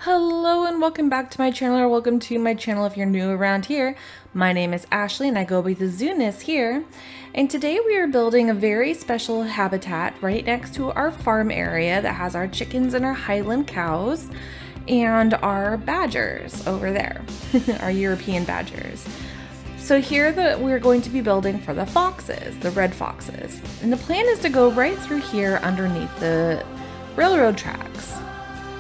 Hello and welcome back to my channel, or welcome to my channel if you're new around here. My name is Ashley and I go by the Zooness here. And today we are building a very special habitat right next to our farm area that has our chickens and our Highland cows and our badgers over there, our European badgers. So here we're going to be building for the foxes, the red foxes. And the plan is to go right through here underneath the railroad tracks.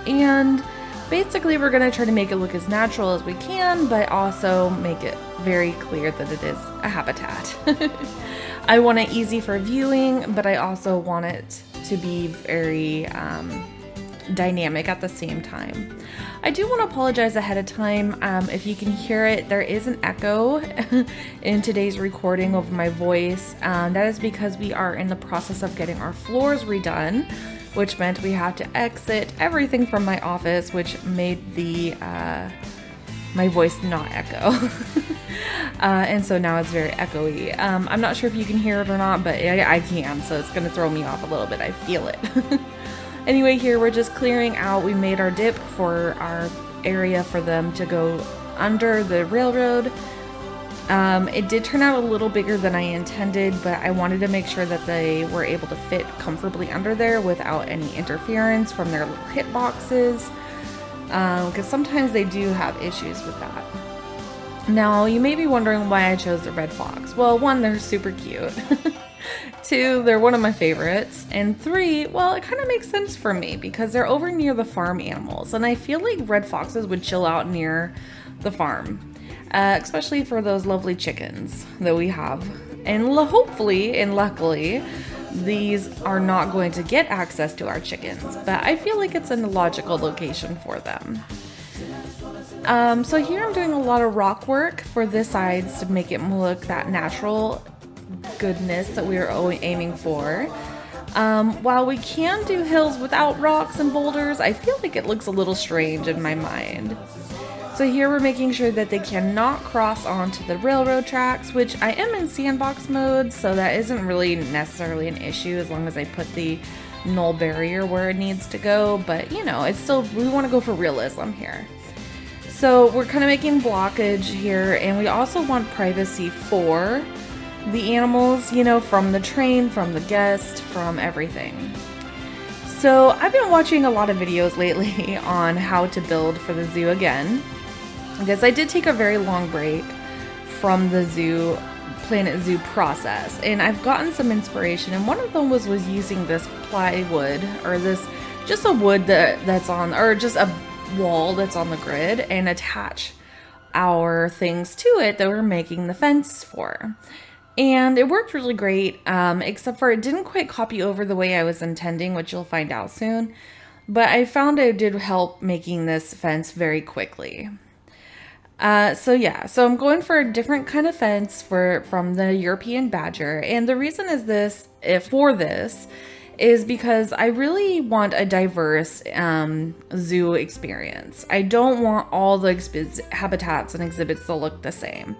And basically, we're going to try to make it look as natural as we can, but also make it very clear that it is a habitat. I want it easy for viewing, but I also want it to be very dynamic at the same time. I do want to apologize ahead of time. If you can hear it, there is an echo in today's recording of my voice. That is because we are in the process of getting our floors redone, which meant we had to exit everything from my office, which made the my voice not echo. And so now it's very echoey. I'm not sure if you can hear it or not, but I can, so it's gonna throw me off a little bit. I feel it. Anyway, here we're just clearing out. We made our dip for our area for them to go under the railroad. It did turn out a little bigger than I intended, but I wanted to make sure that they were able to fit comfortably under there without any interference from their little hit boxes, because sometimes they do have issues with that. Now, you may be wondering why I chose the red fox. Well, one, they're super cute. Two, they're one of my favorites. And three, well, it kind of makes sense for me because they're over near the farm animals, and I feel like red foxes would chill out near the farm. Especially for those lovely chickens that we have. And hopefully and luckily, these are not going to get access to our chickens, but I feel like it's in a logical location for them. So here I'm doing a lot of rock work for the sides to make it look that natural goodness that we are aiming for. While we can do hills without rocks and boulders, I feel like it looks a little strange in my mind. So here we're making sure that they cannot cross onto the railroad tracks, which I am in sandbox mode, so that isn't really necessarily an issue as long as I put the null barrier where it needs to go, but you know, it's still, we want to go for realism here. So we're kind of making blockage here, and we also want privacy for the animals, you know, from the train, from the guest, from everything. So I've been watching a lot of videos lately on how to build for the zoo again, because I did take a very long break from the Planet Zoo process, and I've gotten some inspiration, and one of them was using this plywood, or this, just a wood that's on, or just a wall that's on the grid, and attach our things to it that we're making the fence for. And it worked really great, except for it didn't quite copy over the way I was intending, which you'll find out soon, but I found it did help making this fence very quickly. So I'm going for a different kind of fence from the European badger, and the reason is is because I really want a diverse zoo experience. I don't want all the habitats and exhibits to look the same.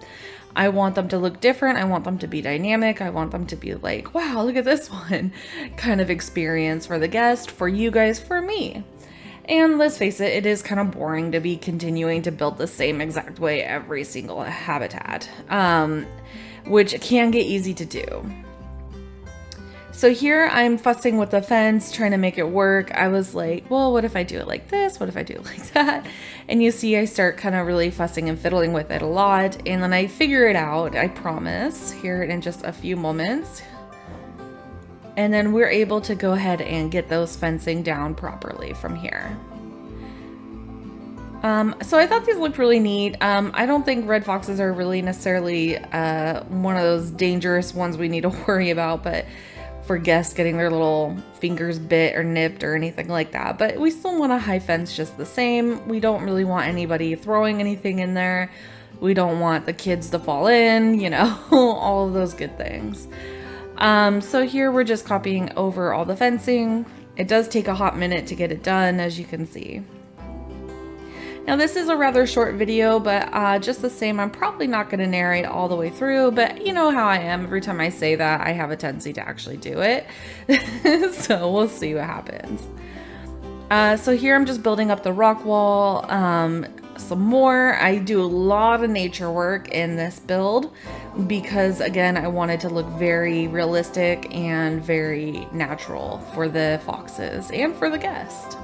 I want them to look different. I want them to be dynamic. I want them to be like, wow, look at this one kind of experience for the guest, for you guys, for me. And let's face it, it is kind of boring to be continuing to build the same exact way every single habitat, which can get easy to do. So here I'm fussing with the fence, trying to make it work. I was like, well, what if I do it like this? What if I do it like that? And you see I start kind of really fussing and fiddling with it a lot. And then I figure it out, I promise, here in just a few moments. And then we're able to go ahead and get those fencing down properly from here. So I thought these looked really neat. I don't think red foxes are really necessarily one of those dangerous ones we need to worry about, but for guests getting their little fingers bit or nipped or anything like that. But we still want a high fence just the same. We don't really want anybody throwing anything in there. We don't want the kids to fall in, you know, all of those good things. So here we're just copying over all the fencing. It does take a hot minute to get it done, as you can see. Now this is a rather short video, but just the same, I'm probably not going to narrate all the way through, but you know how I am. Every time I say that, I have a tendency to actually do it. So we'll see what happens. So here I'm just building up the rock wall some more. I do a lot of nature work in this build because, again, I wanted to look very realistic and very natural for the foxes and for the guest.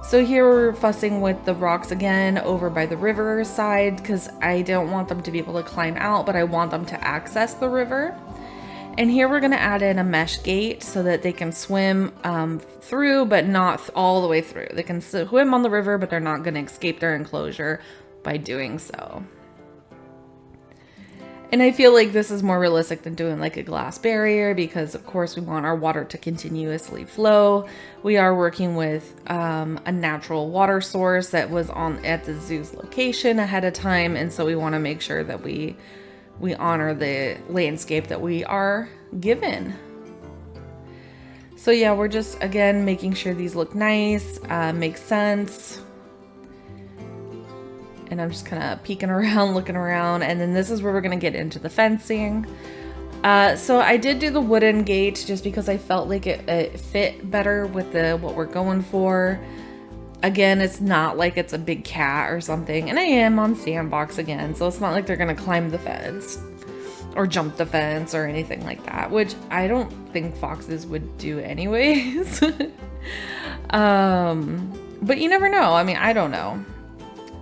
So here we're fussing with the rocks again over by the river side because I don't want them to be able to climb out, but I want them to access the river. And here we're gonna add in a mesh gate so that they can swim through, but not all the way through. They can swim on the river, but they're not gonna escape their enclosure by doing so. And I feel like this is more realistic than doing like a glass barrier because of course we want our water to continuously flow. We are working with a natural water source that was at the zoo's location ahead of time. And so we wanna make sure that we honor the landscape that we are given. So yeah, we're just, again, making sure these look nice, make sense. And I'm just kind of peeking around, looking around. And then this is where we're going to get into the fencing. So I did do the wooden gate just because I felt like it fit better with what we're going for. Again, it's not like it's a big cat or something. And I am on sandbox again, so it's not like they're going to climb the fence or jump the fence or anything like that, which I don't think foxes would do anyways. But you never know. I mean, I don't know.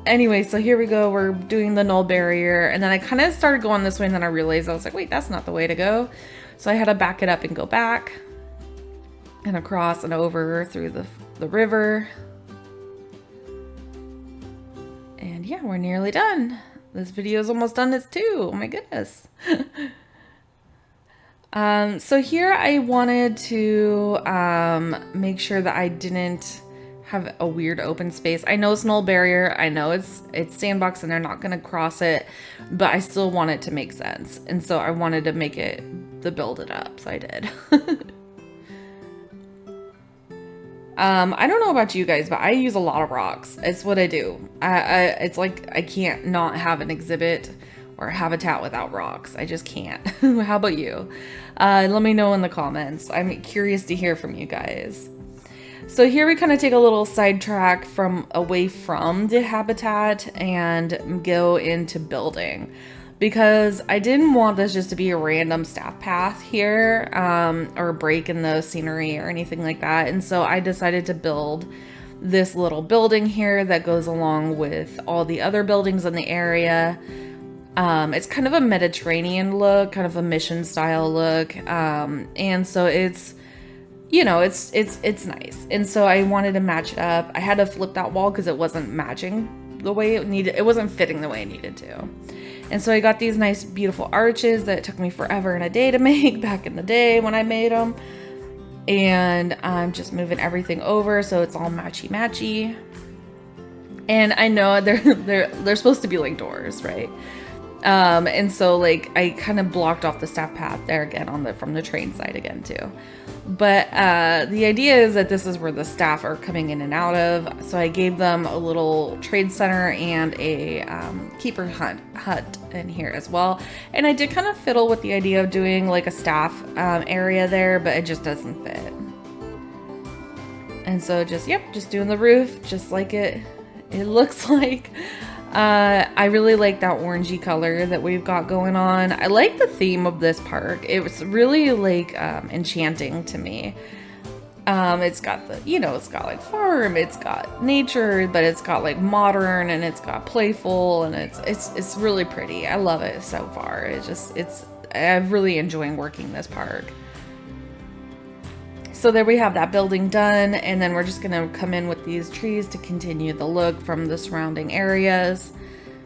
Anyway, so here we go. We're doing the null barrier. And then I kind of started going this way, and then I realized I was like, wait, that's not the way to go. So I had to back it up and go back and across and over through the river. And yeah, we're nearly done. This video is almost done. It's 2. Oh my goodness. So here I wanted to make sure that I didn't have a weird open space. I know it's null barrier. I know it's sandbox and they're not going to cross it, but I still want it to make sense. And so I wanted to build it up. So I did. I don't know about you guys, but I use a lot of rocks. It's what I do. It's like I can't not have an exhibit or a habitat without rocks. I just can't. How about you? Let me know in the comments. I'm curious to hear from you guys. So here we kind of take a little sidetrack away from the habitat and go into building. Because I didn't want this just to be a random staff path here or a break in the scenery or anything like that. And so I decided to build this little building here that goes along with all the other buildings in the area. It's kind of a Mediterranean look, kind of a mission style look. And so it's, you know, it's nice. And so I wanted to match it up. I had to flip that wall because it wasn't matching the way it needed. It wasn't fitting the way it needed to. And so I got these nice, beautiful arches that took me forever and a day to make back in the day when I made them. And I'm just moving everything over so it's all matchy-matchy. And I know they're supposed to be like doors, right? And so like I kind of blocked off the staff path there again from the train side again too. But the idea is that this is where the staff are coming in and out of. So I gave them a little trade center and a keeper hut in here as well. And I did kind of fiddle with the idea of doing like a staff area there, but it just doesn't fit. And so just doing the roof just like it looks like. I really like that orangey color that we've got going on. I like the theme of this park. It was really like enchanting to me. It's got it's got like farm, it's got nature, but it's got like modern and it's got playful and it's really pretty. I love it so far. I'm really enjoying working this park. So there we have that building done, and then we're just gonna come in with these trees to continue the look from the surrounding areas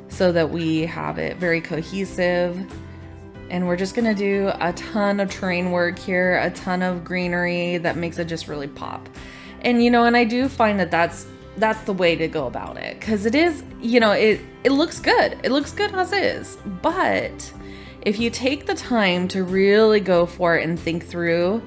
so that we have it very cohesive. And we're just gonna do a ton of terrain work here, a ton of greenery that makes it just really pop. And and I do find that that's the way to go about it, because it is, it looks good. It looks good as is. But if you take the time to really go for it and think through,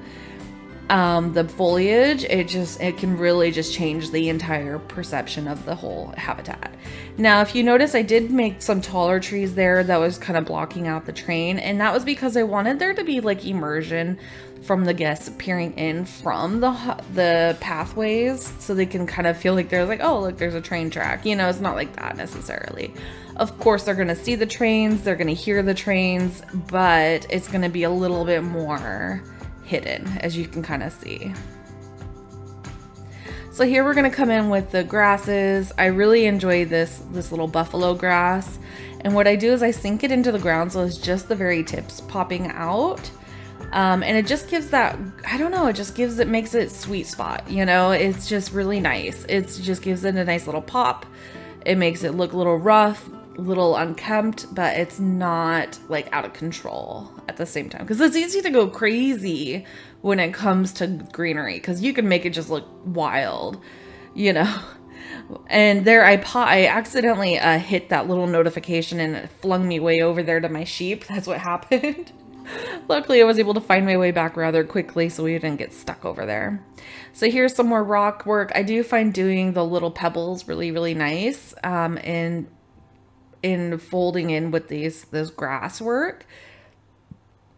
the foliage, it can really just change the entire perception of the whole habitat. Now, if you notice, I did make some taller trees there that was kind of blocking out the train, and that was because I wanted there to be like immersion from the guests peering in from the pathways, so they can kind of feel like they're like, oh, look, there's a train track. You know, it's not like that necessarily. Of course, they're gonna see the trains, they're gonna hear the trains, but it's gonna be a little bit more hidden, as you can kind of see. So here we're gonna come in with the grasses. I really enjoy this little buffalo grass, and what I do is I sink it into the ground so it's just the very tips popping out, and it just gives that, I don't know, it makes it sweet spot, you know. It's just really nice. It just gives it a nice little pop. It makes it look a little rough, a little unkempt, but it's not like out of control at the same time, because it's easy to go crazy when it comes to greenery, because you can make it just look wild, you know. And there I accidentally hit that little notification, and it flung me way over there to my sheep. That's what happened. Luckily, I was able to find my way back rather quickly, so we didn't get stuck over there. So here's some more rock work. I do find doing the little pebbles really nice, in folding in with this grass work,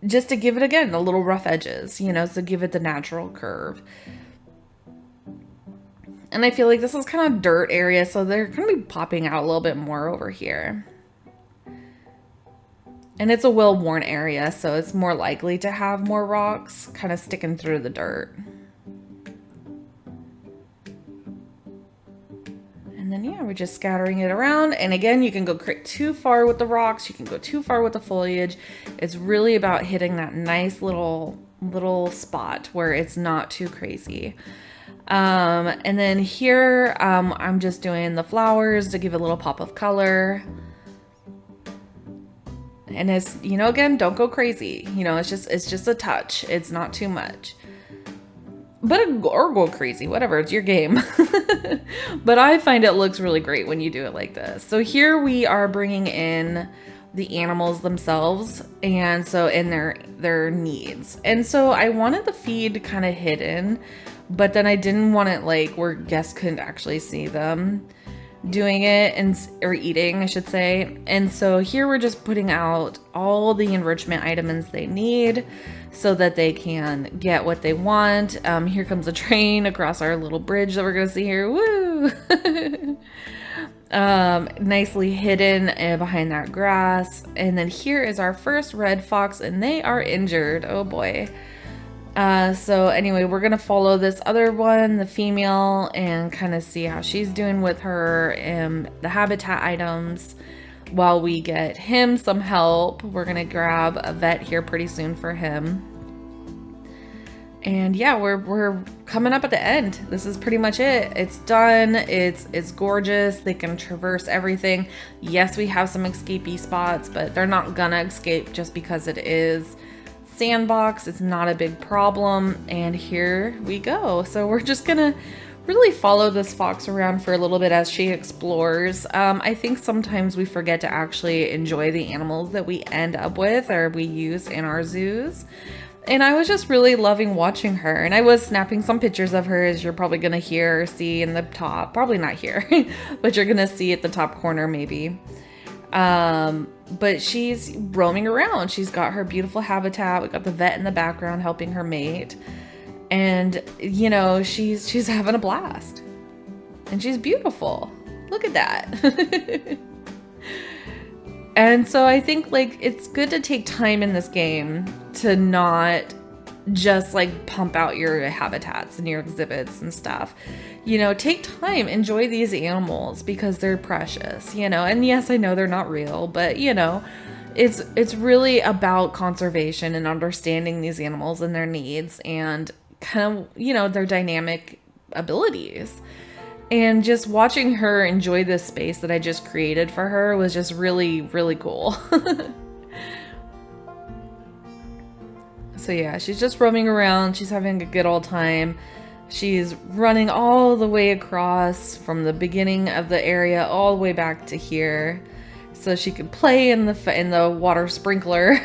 just to give it, again, the little rough edges, you know, so give it the natural curve. And I feel like this is kind of dirt area, so they're going to be popping out a little bit more over here. And it's a well-worn area, so it's more likely to have more rocks kind of sticking through the dirt. And then, yeah, we're just scattering it around. And again, you can go too far with the rocks. You can go too far with the foliage. It's really about hitting that nice little spot where it's not too crazy. And then here, I'm just doing the flowers to give a little pop of color. And it's, you know, again, don't go crazy. You know, it's just a touch. It's not too much. Or go crazy, whatever, it's your game. But I find it looks really great when you do it like this. So here we are bringing in the animals themselves, and so in their needs. And so I wanted the feed kind of hidden, but then I didn't want it like where guests couldn't actually see them doing it, or eating, I should say. And so here we're just putting out all the enrichment items they need so that they can get what they want. Here comes a train across our little bridge that we're gonna see here. Woo! Nicely hidden behind that grass. And then here is our first red fox, and they are injured. Oh boy. So anyway, we're gonna follow this other one, the female, and kind of see how she's doing with her the habitat items while we get him some help. We're gonna grab a vet here pretty soon for him. And yeah, we're coming up at the end. This is pretty much it. It's done. It's gorgeous. They can traverse everything. Yes, we have some escapee spots, but they're not gonna escape just because it is sandbox. It's not a big problem. And here we go. So we're just gonna really follow this fox around for a little bit as she explores. I think sometimes we forget to actually enjoy the animals that we end up with or we use in our zoos. And I was just really loving watching her, and I was snapping some pictures of her, as you're probably gonna hear or see in the top, probably not here, but you're gonna see at the top corner maybe. But she's roaming around. She's got her beautiful habitat. We got the vet in the background helping her mate. And, you know, she's having a blast. And she's beautiful. Look at that. And so I think, like, it's good to take time in this game to not just, like, pump out your habitats and your exhibits and stuff. You know, take time, enjoy these animals because they're precious, you know. And yes, I know they're not real, but, you know, it's really about conservation and understanding these animals and their needs and kind of, you know, their dynamic abilities. And just watching her enjoy this space that I just created for her was just really, really cool. So yeah, she's just roaming around. She's having a good old time. She's running all the way across from the beginning of the area all the way back to here, so she could play in the water sprinkler.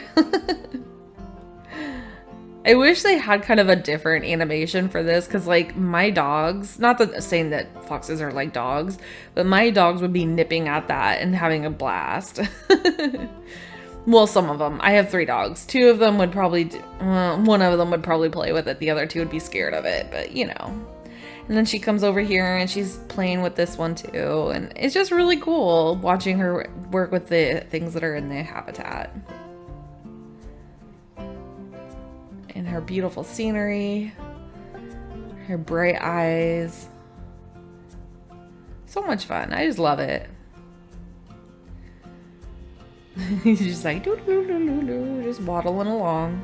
I wish they had kind of a different animation for this, because like my dogs, not that saying that foxes are like dogs, but my dogs would be nipping at that and having a blast. Well, some of them. I have 3 dogs. 2 of them would probably, one of them would probably play with it. The other 2 would be scared of it, but you know. And then she comes over here and she's playing with this one too. And it's just really cool watching her work with the things that are in the habitat. And her beautiful scenery, her bright eyes. So much fun. I just love it. He's just like doo -doo -doo -doo -doo, just waddling along.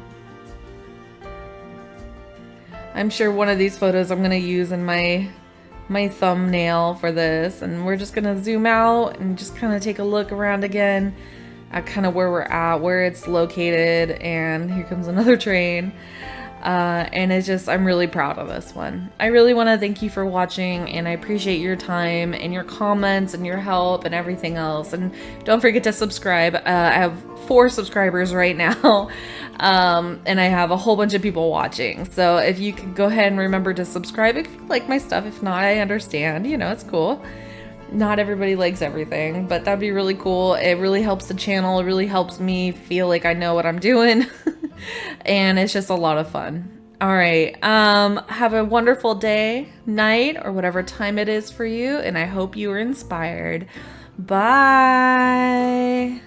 I'm sure one of these photos I'm gonna use in my thumbnail for this, and we're just gonna zoom out and just kind of take a look around again at kind of where we're at, where it's located. And here comes another train. And it's just, I'm really proud of this one. I really want to thank you for watching, and I appreciate your time and your comments and your help and everything else. And don't forget to subscribe. I have 4 subscribers right now, and I have a whole bunch of people watching. So if you could go ahead and remember to subscribe if you like my stuff. If not, I understand. You know, it's cool. Not everybody likes everything, but that'd be really cool. It really helps the channel. It really helps me feel like I know what I'm doing. And it's just a lot of fun. All right. Have a wonderful day, night, or whatever time it is for you. And I hope you were inspired. Bye.